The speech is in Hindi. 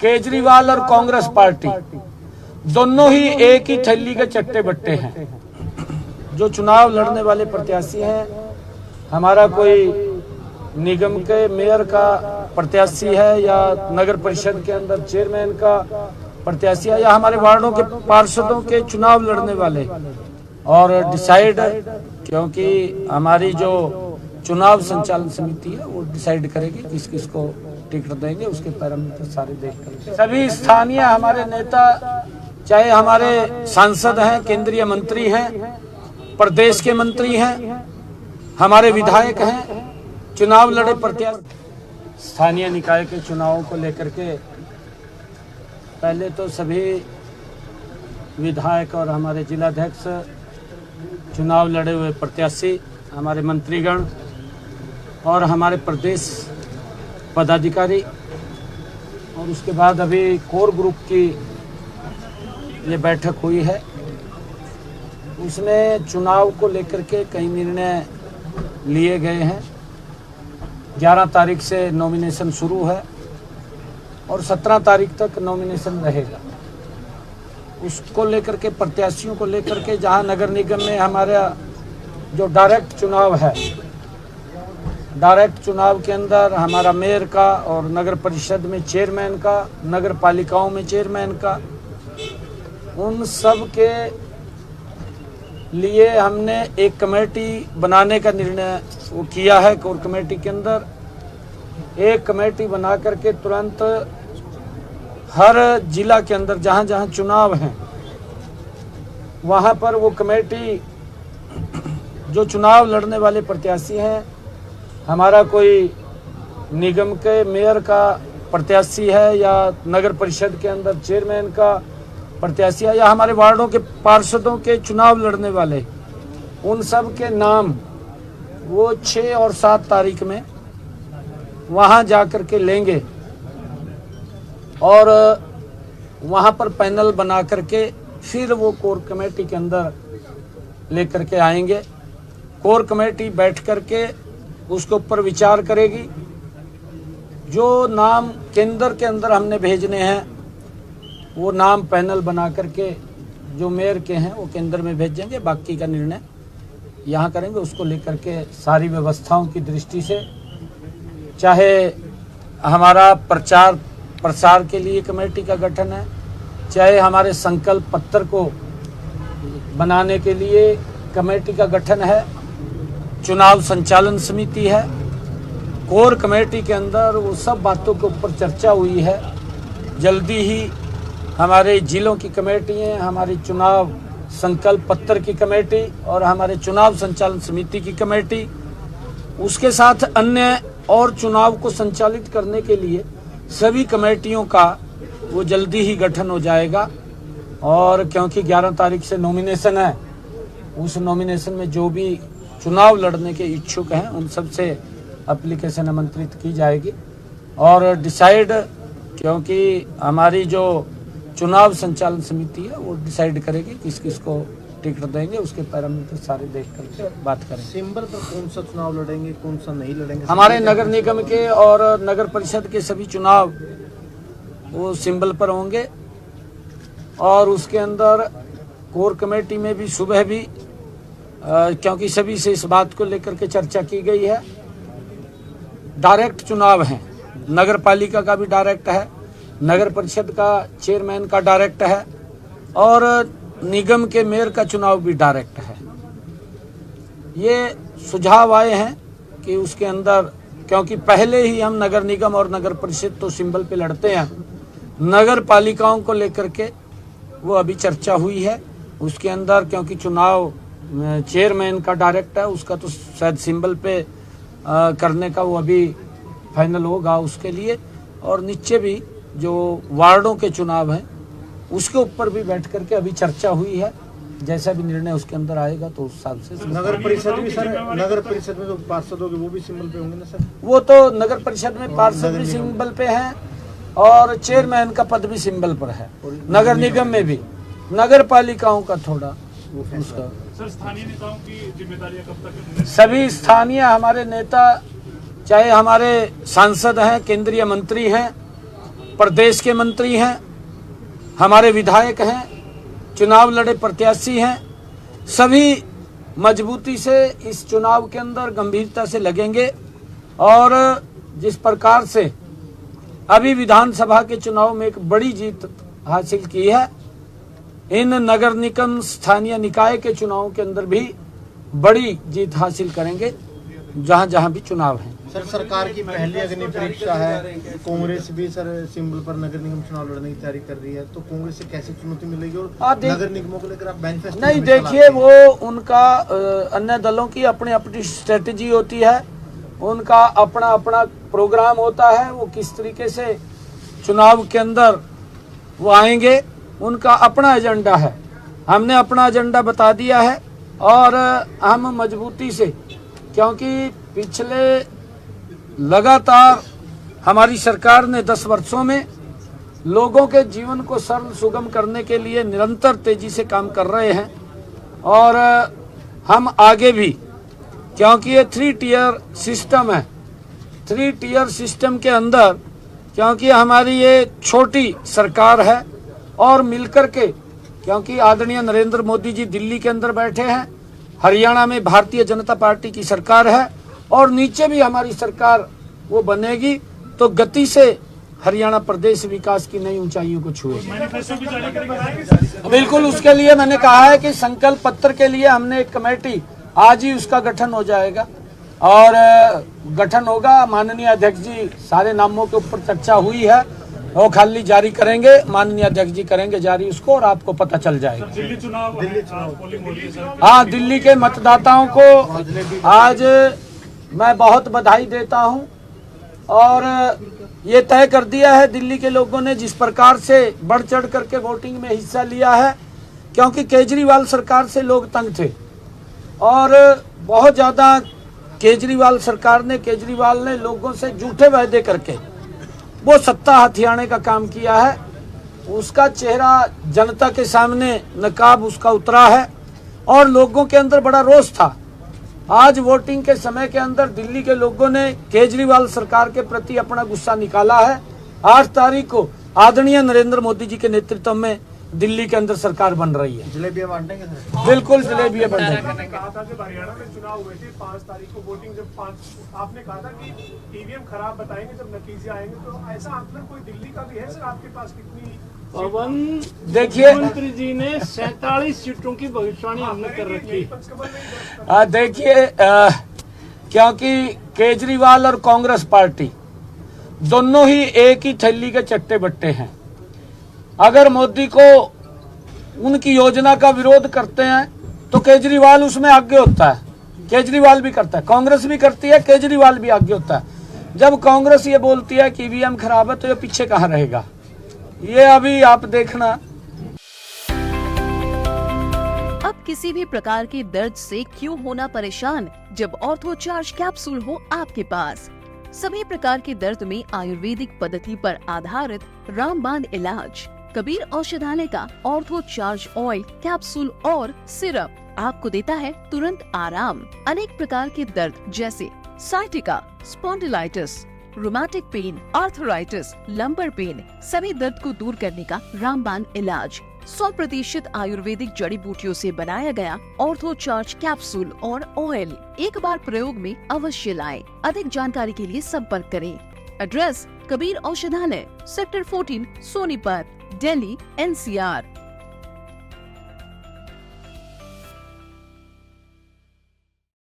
केजरीवाल और कांग्रेस पार्टी दोनों ही एक ही थैली के चट्टे बट्टे हैं। जो चुनाव लड़ने वाले प्रत्याशी हैं, हमारा कोई निगम के मेयर का प्रत्याशी है या नगर परिषद के अंदर चेयरमैन का प्रत्याशी है या हमारे वार्डों के पार्षदों के चुनाव लड़ने वाले, और डिसाइड क्योंकि हमारी जो चुनाव संचालन समिति है वो डिसाइड करेगी किस किस को टिकट देंगे, उसके पैरामीटर सारे देख कर सभी स्थानीय हमारे नेता, चाहे हमारे सांसद हैं, केंद्रीय मंत्री हैं, प्रदेश के मंत्री हैं, हमारे विधायक हैं, चुनाव लड़े प्रत्याशी। स्थानीय निकाय के चुनावों को लेकर के पहले तो सभी विधायक और हमारे जिलाध्यक्ष, चुनाव लड़े हुए प्रत्याशी, हमारे मंत्रीगण और हमारे प्रदेश पदाधिकारी, और उसके बाद अभी कोर ग्रुप की ये बैठक हुई है। उसमें चुनाव को लेकर के कई निर्णय लिए गए हैं। 11 तारीख से नॉमिनेशन शुरू है और 17 तारीख तक नॉमिनेशन रहेगा। उसको लेकर के प्रत्याशियों को लेकर के जहां नगर निगम में हमारा जो डायरेक्ट चुनाव है, डायरेक्ट चुनाव के अंदर हमारा मेयर का और नगर परिषद में चेयरमैन का, नगर पालिकाओं में चेयरमैन का, उन सब के लिए हमने एक कमेटी बनाने का निर्णय वो किया है। कोर कमेटी के अंदर एक कमेटी बना करके तुरंत हर जिला के अंदर जहां जहां चुनाव हैं वहां पर वो कमेटी, जो चुनाव लड़ने वाले प्रत्याशी हैं, हमारा कोई निगम के मेयर का प्रत्याशी है या नगर परिषद के अंदर चेयरमैन का प्रत्याशी है या हमारे वार्डों के पार्षदों के चुनाव लड़ने वाले, उन सब के नाम वो 6 और 7 तारीख में वहां जाकर के लेंगे और वहां पर पैनल बना करके फिर वो कोर कमेटी के अंदर लेकर के आएंगे। कोर कमेटी बैठ करके उसके ऊपर विचार करेगी। जो नाम केंद्र के अंदर हमने भेजने हैं वो नाम पैनल बना करके जो मेयर के हैं वो केंद्र में भेजेंगे, बाकी का निर्णय यहाँ करेंगे। उसको लेकर के सारी व्यवस्थाओं की दृष्टि से, चाहे हमारा प्रचार प्रसार के लिए कमेटी का गठन है, चाहे हमारे संकल्प पत्र को बनाने के लिए कमेटी का गठन है, चुनाव संचालन समिति है, कोर कमेटी के अंदर वो सब बातों के ऊपर चर्चा हुई है। जल्दी ही हमारे जिलों की कमेटी है, हमारी चुनाव संकल्प पत्र की कमेटी और हमारे चुनाव संचालन समिति की कमेटी, उसके साथ अन्य और चुनाव को संचालित करने के लिए सभी कमेटियों का वो जल्दी ही गठन हो जाएगा। और क्योंकि 11 तारीख से नॉमिनेशन है, उस नॉमिनेशन में जो भी चुनाव लड़ने के इच्छुक हैं उन सब से एप्लीकेशन आमंत्रित की जाएगी और डिसाइड, क्योंकि हमारी जो चुनाव संचालन समिति है वो डिसाइड करेगी किस किस को टिकट देंगे, उसके पैरामीटर सारे देख करके बात करेंगे। सिंबल पर कौन सा चुनाव लड़ेंगे, कौन सा नहीं लड़ेंगे? हमारे नगर निगम के और नगर परिषद के सभी चुनाव वो सिंबल पर होंगे और उसके अंदर कोर कमेटी में भी सुबह भी क्योंकि सभी से इस बात को लेकर के चर्चा की गई है। डायरेक्ट चुनाव है, नगर पालिका का भी डायरेक्ट है, नगर परिषद का चेयरमैन का डायरेक्ट है और निगम के मेयर का चुनाव भी डायरेक्ट है। ये सुझाव आए हैं कि उसके अंदर, क्योंकि पहले ही हम नगर निगम और नगर परिषद तो सिंबल पे लड़ते हैं, नगर पालिकाओं को लेकर के वो अभी चर्चा हुई है। उसके अंदर क्योंकि चुनाव चेयरमैन का डायरेक्ट है, उसका तो शायद सिंबल पे करने का वो अभी फाइनल होगा उसके लिए, और नीचे भी जो वार्डों के चुनाव हैं उसके ऊपर भी बैठ करके अभी चर्चा हुई है। जैसा भी निर्णय उसके अंदर आएगा तो उस हिसाब से। नगर परिषद भी सर, नगर परिषद में जो पार्षद होंगे वो भी सिंबल पे होंगे ना सर? वो तो नगर परिषद में पार्षद भी सिंबल पे हैं और चेयरमैन का पद भी सिंबल पर है। नगर निगम में भी, नगर पालिकाओं का थोड़ा उसका। सर, स्थानीय नेताओं की जिम्मेदारियां कब तक? सभी स्थानीय हमारे नेता, चाहे हमारे सांसद हैं, केंद्रीय मंत्री हैं, प्रदेश के मंत्री हैं, हमारे विधायक हैं, चुनाव लड़े प्रत्याशी हैं, सभी मजबूती से इस चुनाव के अंदर गंभीरता से लगेंगे। और जिस प्रकार से अभी विधानसभा के चुनाव में एक बड़ी जीत हासिल की है, इन नगर निगम स्थानीय निकाय के चुनाव के अंदर भी बड़ी जीत हासिल करेंगे जहां जहां भी चुनाव है। सर, सरकार की पहली अग्नि परीक्षा है, कांग्रेस भी सर सिंबल पर नगर निगम चुनाव लड़ने की तैयारी कर रही है, तो कांग्रेस से कैसे चुनौती मिलेगी? और नगर निगमों को लेकर आप मैनिफेस्टो नहीं, देखिए वो उनका अन्य दलों की अपनी अपनी स्ट्रेटेजी होती है, उनका अपना अपना प्रोग्राम होता है, वो किस तरीके से चुनाव के अंदर वो आएंगे, उनका अपना एजेंडा है। हमने अपना एजेंडा बता दिया है और हम मजबूती से, क्योंकि पिछले लगातार हमारी सरकार ने 10 वर्षों में लोगों के जीवन को सरल सुगम करने के लिए निरंतर तेजी से काम कर रहे हैं और हम आगे भी, क्योंकि ये 3 टियर सिस्टम है, 3 टियर सिस्टम के अंदर, क्योंकि हमारी ये छोटी सरकार है और मिलकर के, क्योंकि आदरणीय नरेंद्र मोदी जी दिल्ली के अंदर बैठे हैं, हरियाणा में भारतीय जनता पार्टी की सरकार है और नीचे भी हमारी सरकार वो बनेगी, तो गति से हरियाणा प्रदेश विकास की नई ऊंचाइयों को छुएगी। मैनिफेस्टो भी जारी करेंगे? बिल्कुल, उसके लिए मैंने कहा है कि संकल्प पत्र के लिए हमने एक कमेटी, आज ही उसका गठन हो जाएगा और गठन होगा। माननीय अध्यक्ष जी, सारे नामों के ऊपर चर्चा हुई है, वो खाली जारी करेंगे, माननीय अध्यक्ष जी करेंगे जारी उसको और आपको पता चल जाएगा। दिल्ली चुनाव पोलिंग हो रही है सर। हाँ, दिल्ली के मतदाताओं को आज मैं बहुत बधाई देता हूं और ये तय कर दिया है दिल्ली के लोगों ने जिस प्रकार से बढ़ चढ़ करके वोटिंग में हिस्सा लिया है, क्योंकि केजरीवाल सरकार से लोग तंग थे और बहुत ज़्यादा केजरीवाल ने लोगों से झूठे वायदे करके वो सत्ता हथियाने का काम किया है। उसका चेहरा जनता के सामने नकाब उसका उतरा है और लोगों के अंदर बड़ा रोष था। आज वोटिंग के समय के अंदर दिल्ली के लोगों ने केजरीवाल सरकार के प्रति अपना गुस्सा निकाला है। 8 तारीख को आदरणीय नरेंद्र मोदी जी के नेतृत्व में दिल्ली के अंदर सरकार बन रही है। जलेबियां बांटेंगे सर? बिल्कुल, जलेबियां बन रही है। आपने कहा था जब हरियाणा में चुनाव हुए थे 5 तारीख को वोटिंग, जब 5 आपने कहा था कि ईवीएम खराब बताएंगे जब नतीजे आएंगे, तो ऐसा आंकलन कोई दिल्ली का भी है सर आपके पास? कितनी पवन, देखिए मुख्यमंत्री जी ने 47 सीटों की भविष्यवाणी हमने कर रखी पंचकमल में देखिए, क्योंकि केजरीवाल और कांग्रेस पार्टी दोनों ही एक ही थैली के चट्टे बट्टे हैं। अगर मोदी को उनकी योजना का विरोध करते हैं तो केजरीवाल उसमें आगे होता है, केजरीवाल भी करता है, कांग्रेस भी करती है, केजरीवाल भी आगे होता है। जब कांग्रेस ये बोलती है कि ईवीएम खराब है तो ये पीछे कहाँ रहेगा, ये अभी आप देखना। अब किसी भी प्रकार के दर्द से क्यों होना परेशान, जब ऑर्थो चार्ज कैप्सूल हो आपके पास। सभी प्रकार के दर्द में आयुर्वेदिक पद्धति पर आधारित रामबाण इलाज। कबीर औषधालय का ऑर्थो चार्ज ऑयल, कैप्सूल और सिरप आपको देता है तुरंत आराम। अनेक प्रकार के दर्द जैसे sciatica, spondylitis, rheumatic pain, arthritis, lumbar pain, सभी दर्द को दूर करने का रामबाण इलाज 100% आयुर्वेदिक जड़ी बूटियों से बनाया गया ऑर्थो चार्ज कैप्सूल और ऑयल एक बार प्रयोग में अवश्य लाएं। अधिक जानकारी के लिए संपर्क करें। एड्रेस: कबीर औषधालय, सेक्टर 14, सोनीपत, दिल्ली, NCR।